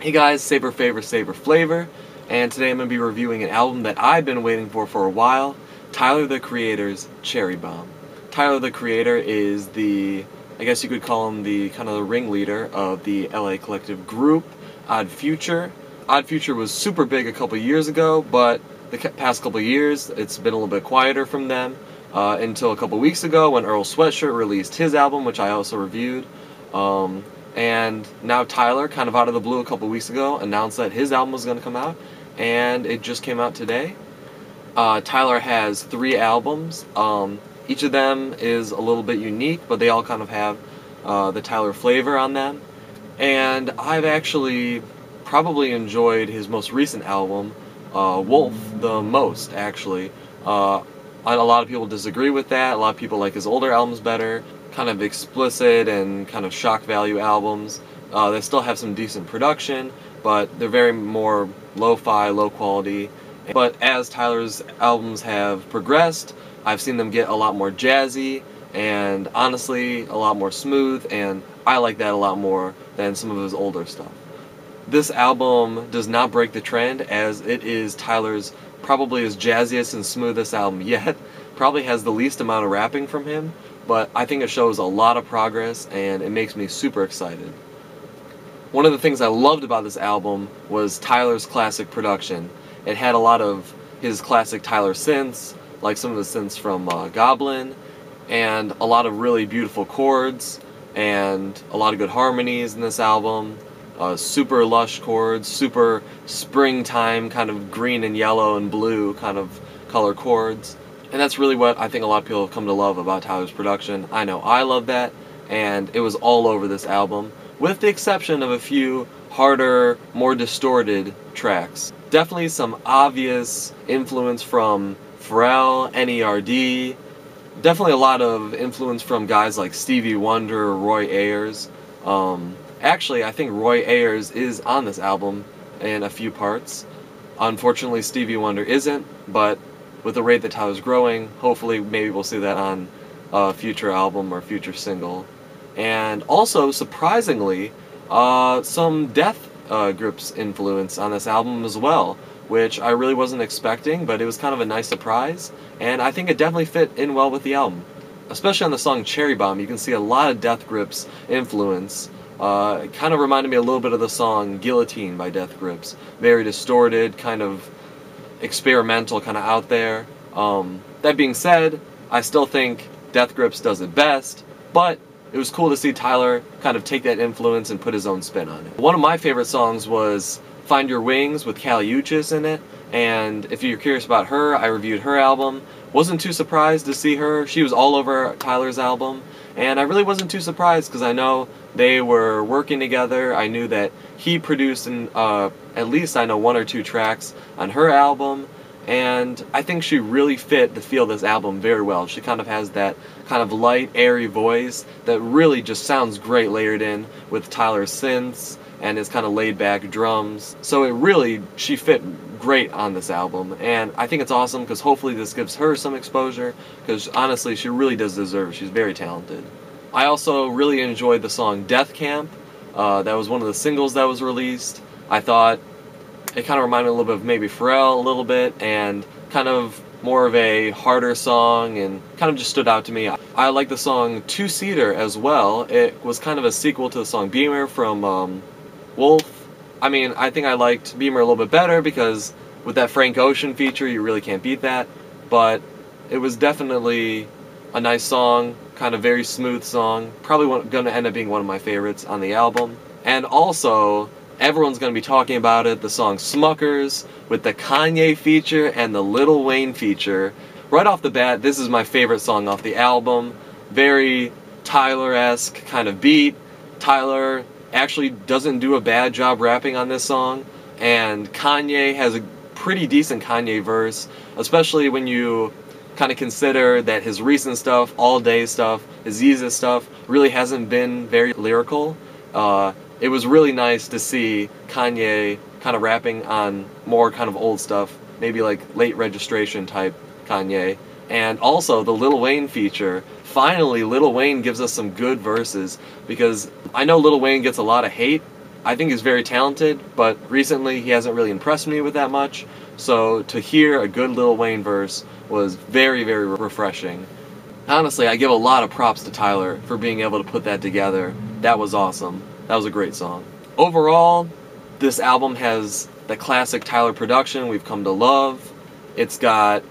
Hey guys, Savor, Favor, Savor, Flavor, and today I'm going to be reviewing an album that I've been waiting for a while, Tyler the Creator's Cherry Bomb. Tyler the Creator is I guess you could call him the kind of the ringleader of the LA collective group, Odd Future. Odd Future was super big a couple years ago, but the past couple years it's been a little bit quieter from them, until a couple weeks ago when Earl Sweatshirt released his album, which I also reviewed. And now Tyler, kind of out of the blue a couple weeks ago, announced that his album was going to come out, and it just came out today. Tyler has 3 albums. Each of them is a little bit unique, but they all kind of have the Tyler flavor on them. And I've actually probably enjoyed his most recent album, Wolf, the most, actually. A lot of people disagree with that. A lot of people like his older albums better. Kind of explicit and kind of shock value albums. They still have some decent production, but they're very more lo-fi, low quality. But as Tyler's albums have progressed, I've seen them get a lot more jazzy and honestly a lot more smooth, and I like that a lot more than some of his older stuff. This album does not break the trend, as it is Tyler's probably his jazziest and smoothest album yet. Probably has the least amount of rapping from him, but I think it shows a lot of progress and it makes me super excited. One of the things I loved about this album was Tyler's classic production. It had a lot of his classic Tyler synths, like some of the synths from Goblin, and a lot of really beautiful chords, and a lot of good harmonies in this album. Super lush chords, super springtime kind of green and yellow and blue kind of color chords. And that's really what I think a lot of people have come to love about Tyler's production. I know I love that, and it was all over this album, with the exception of a few harder, more distorted tracks. Definitely some obvious influence from Pharrell, NERD, definitely a lot of influence from guys like Stevie Wonder or Roy Ayers. Actually, I think Roy Ayers is on this album in a few parts. Unfortunately, Stevie Wonder isn't, but with the rate that Tyler's growing, hopefully maybe we'll see that on a future album or future single. And also, surprisingly, some Death Grips influence on this album as well, which I really wasn't expecting, but it was kind of a nice surprise, and I think it definitely fit in well with the album. Especially on the song Cherry Bomb, you can see a lot of Death Grips influence. It kind of reminded me a little bit of the song Guillotine by Death Grips. Very distorted, kind of experimental, kind of out there. That being said, I still think Death Grips does it best, but it was cool to see Tyler kind of take that influence and put his own spin on it. One of my favorite songs was Find Your Wings with Golfilicious in it, and if you're curious about her, I reviewed her album. Wasn't too surprised to see her. She was all over Tyler's album, and I really wasn't too surprised because I know they were working together. I knew that he produced at least I know 1 or 2 tracks on her album, and I think she really fit the feel of this album very well. She kind of has that kind of light, airy voice that really just sounds great layered in with Tyler's synths and his kind of laid-back drums. So she fit great on this album, and I think it's awesome because hopefully this gives her some exposure, because honestly she really does deserve it. She's very talented. I also really enjoyed the song Death Camp. That was one of the singles that was released. I thought it kind of reminded me a little bit of maybe Pharrell a little bit, and kind of more of a harder song, and kind of just stood out to me. I like the song Two Seater as well. It was kind of a sequel to the song Beamer from Wolf. I mean, I think I liked Beamer a little bit better because with that Frank Ocean feature, you really can't beat that. But it was definitely a nice song, kind of very smooth song. Probably going to end up being one of my favorites on the album. And also, everyone's going to be talking about it, the song Smuckers with the Kanye feature and the Lil Wayne feature. Right off the bat, this is my favorite song off the album. Very Tyler-esque kind of beat. Tyler actually doesn't do a bad job rapping on this song, and Kanye has a pretty decent Kanye verse, especially when you kind of consider that his recent stuff, All Day stuff, his Yeezus stuff, really hasn't been very lyrical. It was really nice to see Kanye kind of rapping on more kind of old stuff, maybe like late registration type Kanye. And also the Lil Wayne feature. Finally, Lil Wayne gives us some good verses, because I know Lil Wayne gets a lot of hate I think he's very talented, but recently he hasn't really impressed me with that much. So to hear a good Lil Wayne verse was very, very refreshing. Honestly, I give a lot of props to Tyler for being able to put that together. That was awesome. That was a great song. Overall, this album has the classic Tyler production we've come to love. It's got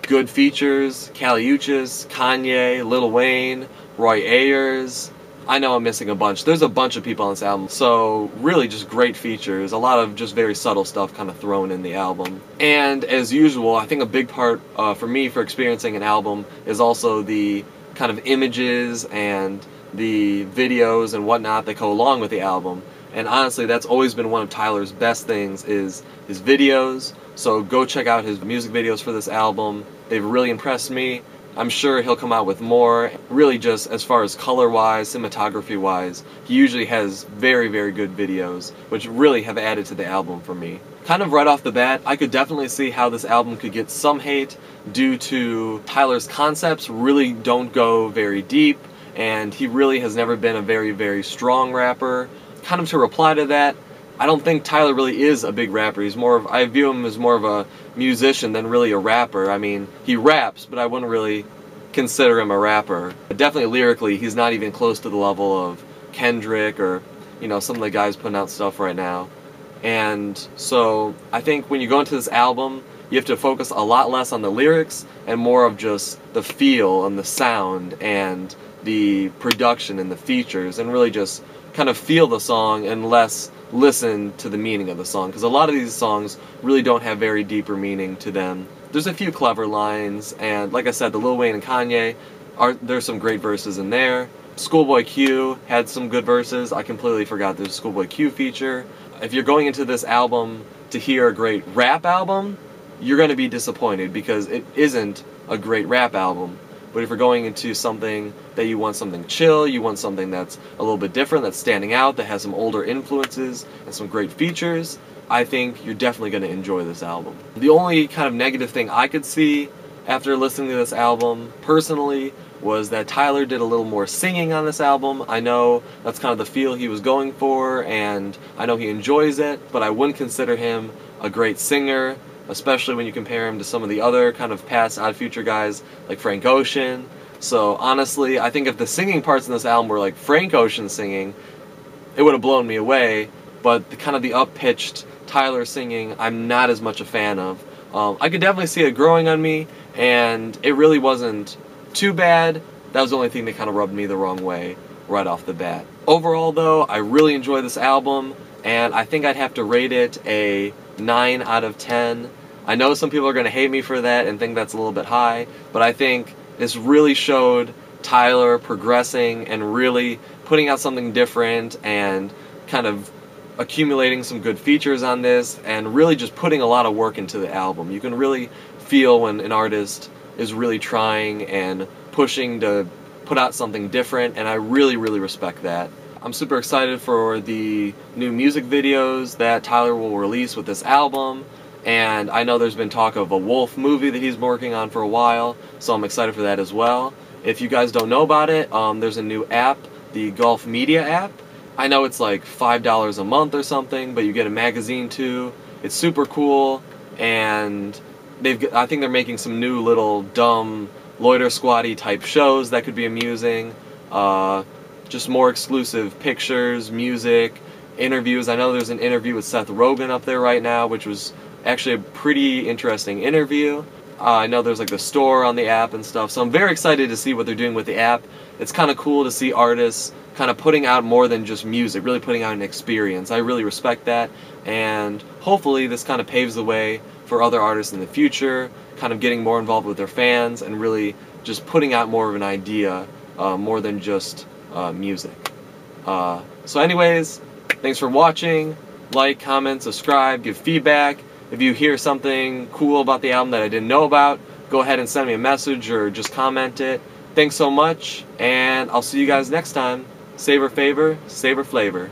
good features: Golfilicious, Kanye, Lil Wayne, Roy Ayers. I know I'm missing a bunch. There's a bunch of people on this album. So really just great features. A lot of just very subtle stuff kind of thrown in the album. And as usual, I think a big part for me for experiencing an album is also the kind of images and the videos and whatnot that go along with the album. And honestly, that's always been one of Tyler's best things, is his videos. So go check out his music videos for this album. They've really impressed me. I'm sure he'll come out with more. Really, just as far as color-wise, cinematography-wise, he usually has very, very good videos, which really have added to the album for me. Kind of right off the bat, I could definitely see how this album could get some hate due to Tyler's concepts really don't go very deep, and he really has never been a very, very strong rapper. Kind of to reply to that, I don't think Tyler really is a big rapper. He's more of, I view him as more of a musician than really a rapper. I mean, he raps, but I wouldn't really consider him a rapper. Definitely lyrically, he's not even close to the level of Kendrick or, you know, some of the guys putting out stuff right now. And so I think when you go into this album, you have to focus a lot less on the lyrics and more of just the feel and the sound and the production and the features, and really just kind of feel the song and less listen to the meaning of the song, because a lot of these songs really don't have very deeper meaning to them. There's a few clever lines, and like I said, the Lil Wayne and Kanye, there's some great verses in there. Schoolboy Q had some good verses. I completely forgot there's a Schoolboy Q feature. If you're going into this album to hear a great rap album, you're going to be disappointed because it isn't a great rap album. But if you're going into something that you want something chill, you want something that's a little bit different, that's standing out, that has some older influences and some great features, I think you're definitely going to enjoy this album. The only kind of negative thing I could see after listening to this album, personally, was that Tyler did a little more singing on this album. I know that's kind of the feel he was going for, and I know he enjoys it, but I wouldn't consider him a great singer, especially when you compare him to some of the other kind of past Odd Future guys like Frank Ocean. So honestly, I think if the singing parts in this album were like Frank Ocean singing, it would have blown me away, but the kind of the up-pitched Tyler singing, I'm not as much a fan of. I could definitely see it growing on me, and it really wasn't too bad. That was the only thing that kind of rubbed me the wrong way right off the bat. Overall though, I really enjoy this album, and I think I'd have to rate it a 9 out of 10. I know some people are going to hate me for that and think that's a little bit high, but I think this really showed Tyler progressing and really putting out something different and kind of accumulating some good features on this and really just putting a lot of work into the album. You can really feel when an artist is really trying and pushing to put out something different, and I really, really respect that. I'm super excited for the new music videos that Tyler will release with this album, and I know there's been talk of a Wolf movie that he's been working on for a while, so I'm excited for that as well. If you guys don't know about it, there's a new app, the Golf Media app. I know it's like $5 a month or something, but you get a magazine too. It's super cool, and I think they're making some new little dumb loiter squatty type shows that could be amusing. Just more exclusive pictures, music, interviews. I know there's an interview with Seth Rogen up there right now, which was actually a pretty interesting interview. I know there's like the store on the app and stuff, so I'm very excited to see what they're doing with the app. It's kind of cool to see artists kind of putting out more than just music, really putting out an experience. I really respect that, and hopefully this kind of paves the way for other artists in the future, kind of getting more involved with their fans and really just putting out more of an idea, more than just music. So anyways, thanks for watching. Like, comment, subscribe, give feedback. If you hear something cool about the album that I didn't know about, go ahead and send me a message or just comment it. Thanks so much, and I'll see you guys next time. Savor favor, savor flavor.